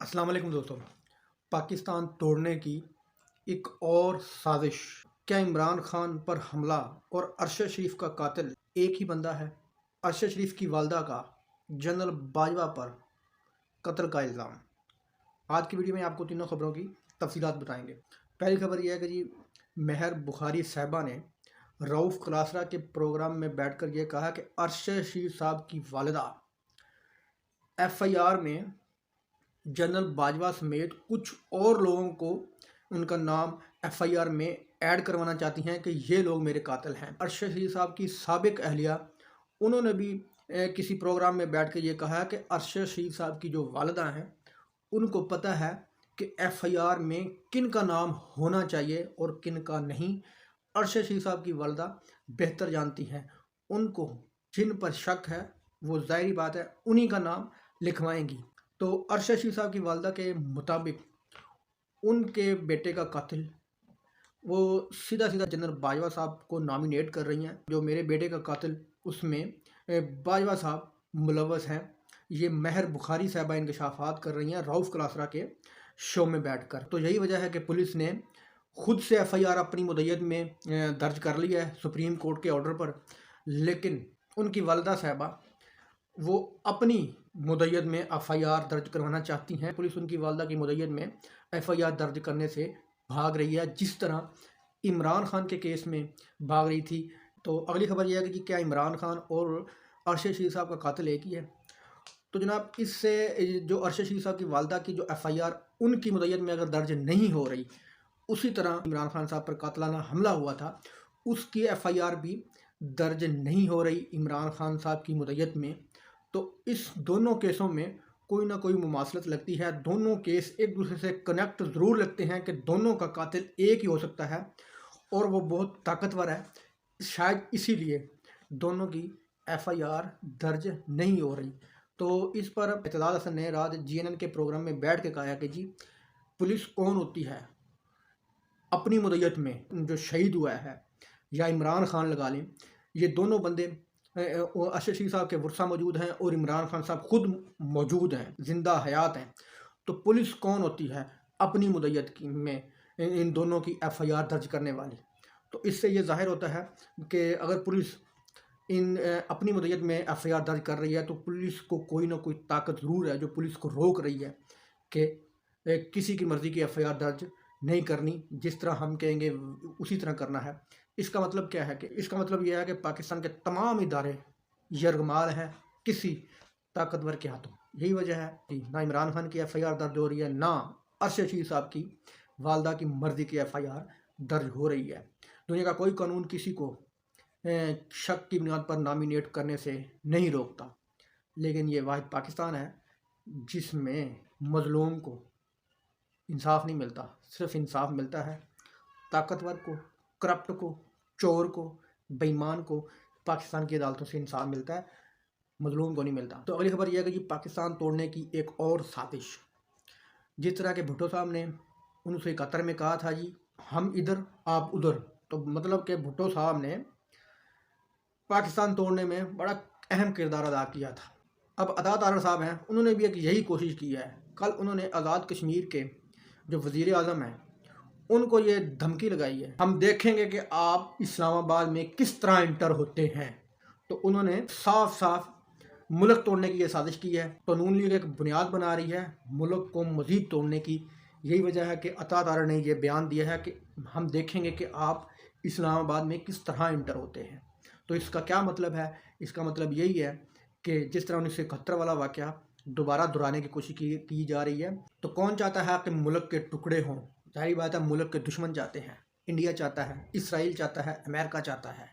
अस्सलाम वालेकुम दोस्तों। पाकिस्तान तोड़ने की एक और साजिश। क्या इमरान खान पर हमला और अरशद शरीफ का कातिल एक ही बंदा है? अरशद शरीफ की वालदा का जनरल बाजवा पर कत्ल का इल्ज़ाम। आज की वीडियो में आपको तीनों खबरों की तफसीलात बताएंगे। पहली खबर यह है कि जी महर बुखारी साहिबा ने रऊफ़ क्लासरा के प्रोग्राम में बैठकर यह कहा कि अरशद शरीफ साहब की वालिदा FIR में जनरल बाजवा समेत कुछ और लोगों को उनका नाम FIR में ऐड करवाना चाहती हैं कि ये लोग मेरे कातिल हैं। अरशद शरीफ साहब की साबिक अहलिया, उन्होंने भी किसी प्रोग्राम में बैठ के ये कहा है कि अरशद शरीफ साहब की जो वालिदा हैं उनको पता है कि FIR में किन का नाम होना चाहिए और किन का नहीं। अरशद शरीफ साहब की वालिदा बेहतर जानती हैं, उनको जिन पर शक है वो ज़ाहिरी बात है उन्हीं का नाम लिखवाएंगी। तो अरशद शरीफ साहब की वालिदा के मुताबिक उनके बेटे का कातिल वो सीधा जनरल बाजवा साहब को नॉमिनेट कर रही हैं। जो मेरे बेटे का कातिल उसमें बाजवा साहब मुलव्वस हैं। ये महर बुखारी साहिबा इंकशाफात कर रही हैं रऊफ़ क्लासरा के शो में बैठकर। तो यही वजह है कि पुलिस ने खुद से FIR अपनी मुद्दत में दर्ज कर ली है सुप्रीम कोर्ट के ऑर्डर पर, लेकिन उनकी वालिदा साहिबा वो अपनी मुद्दत में FIR दर्ज करवाना चाहती हैं। पुलिस उनकी वालिदा की मुद्दत में FIR दर्ज करने से भाग रही है, जिस तरह इमरान खान के केस में भाग रही थी। तो अगली खबर यह है कि क्या इमरान खान और अरशद शरीफ साहब का कातिल एक ही है? तो जनाब, इससे जो अरशद शरीफ साहब की वालिदा की जो FIR उनकी मुद्दत में अगर दर्ज नहीं हो रही, उसी तरह इमरान खान साहब पर कातलाना हमला हुआ था उसकी FIR भी दर्ज नहीं हो रही इमरान खान साहब की मुद्दत में। तो इस दोनों केसों में कोई ना कोई मुमासलत लगती है। दोनों केस एक दूसरे से कनेक्ट ज़रूर लगते हैं कि दोनों का कातिल एक ही हो सकता है और वो बहुत ताकतवर है। शायद इसीलिए दोनों की FIR दर्ज नहीं हो रही। तो इस पर इत्तेदाद हसन ने रात GNN के प्रोग्राम में बैठ के कहा कि जी पुलिस कौन होती है अपनी मुद्दत में जो शहीद हुआ है, या इमरान खान लगा लें, ये दोनों बंदे अरशद शरीफ साहब के वर्सा मौजूद हैं और इमरान खान साहब खुद मौजूद हैं, ज़िंदा हयात हैं। तो पुलिस कौन होती है अपनी मुद्दत की में इन दोनों की FIR दर्ज करने वाली? तो इससे ये ज़ाहिर होता है कि अगर पुलिस इन अपनी मुद्दत में FIR दर्ज कर रही है तो पुलिस को कोई ना कोई ताकत ज़रूर है जो पुलिस को रोक रही है कि किसी की मर्ज़ी की FIR दर्ज नहीं करनी, जिस तरह हम कहेंगे उसी तरह करना है। इसका मतलब क्या है कि इसका मतलब यह है कि पाकिस्तान के तमाम इदारे यरगमाल हैं किसी ताकतवर के हाथों। यही वजह है कि ना इमरान खान की FIR दर्ज हो रही है, ना अरशद शरीफ साहब की वालिदा की मर्ज़ी की FIR दर्ज हो रही है। दुनिया का कोई कानून किसी को शक की बुनियाद पर नॉमिनेट करने से नहीं रोकता, लेकिन ये वाहिद पाकिस्तान है जिसमें मज़लूम को इंसाफ नहीं मिलता। सिर्फ इंसाफ मिलता है ताकतवर को, करप्ट को, चोर को, बेईमान को। पाकिस्तान की अदालतों से इंसाफ मिलता है, मजलूम को नहीं मिलता। तो अगली खबर यह है कि पाकिस्तान तोड़ने की एक और साजिश। जिस तरह के भुट्टो साहब ने 1971 में कहा था जी हम इधर आप उधर, तो मतलब कि भुट्टो साहब ने पाकिस्तान तोड़ने में बड़ा अहम किरदार अदा किया था। अब अता तारड़ साहब हैं, उन्होंने भी एक यही कोशिश की है। कल उन्होंने आज़ाद कश्मीर के जो वज़ीर आज़म हैं उनको ये धमकी लगाई है, हम देखेंगे कि आप इस्लामाबाद में किस तरह इंटर होते हैं। तो उन्होंने साफ साफ मुल्क तोड़ने की ये साजिश की है। तो नून लीग एक बुनियाद बना रही है मुल्क को मज़ीद तोड़ने की। यही वजह है कि अता तारड़ ने ये बयान दिया है कि हम देखेंगे कि आप इस्लामाबाद में किस तरह इंटर होते हैं। तो इसका क्या मतलब है? इसका मतलब यही है कि जिस तरह 1971 वाला वाक़या दोबारा दोहराने की कोशिश की जा रही है। तो कौन चाहता है कि मुल्क के टुकड़े हों? जाहिर बात है मुल्क के दुश्मन चाहते हैं, इंडिया चाहता है, इसराइल चाहता है, अमेरिका चाहता है।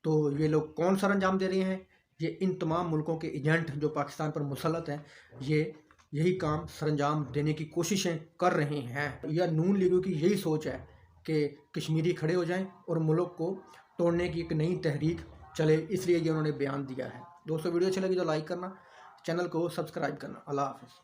तो ये लोग कौन सा अंजाम दे रहे हैं? ये इन तमाम मुल्कों के एजेंट जो पाकिस्तान पर मुसल्लत हैं, ये यही काम सरंजाम देने की कोशिशें कर रहे हैं। या नून लीगों की यही सोच है कि कश्मीरी खड़े हो जाएं और मुल्क को तोड़ने की एक नई तहरीक चले, इसलिए ये उन्होंने बयान दिया है। दोस्तों, वीडियो अच्छी लगी तो लाइक करना, चैनल को सब्सक्राइब करना। अल्लाह हाफ़िज़।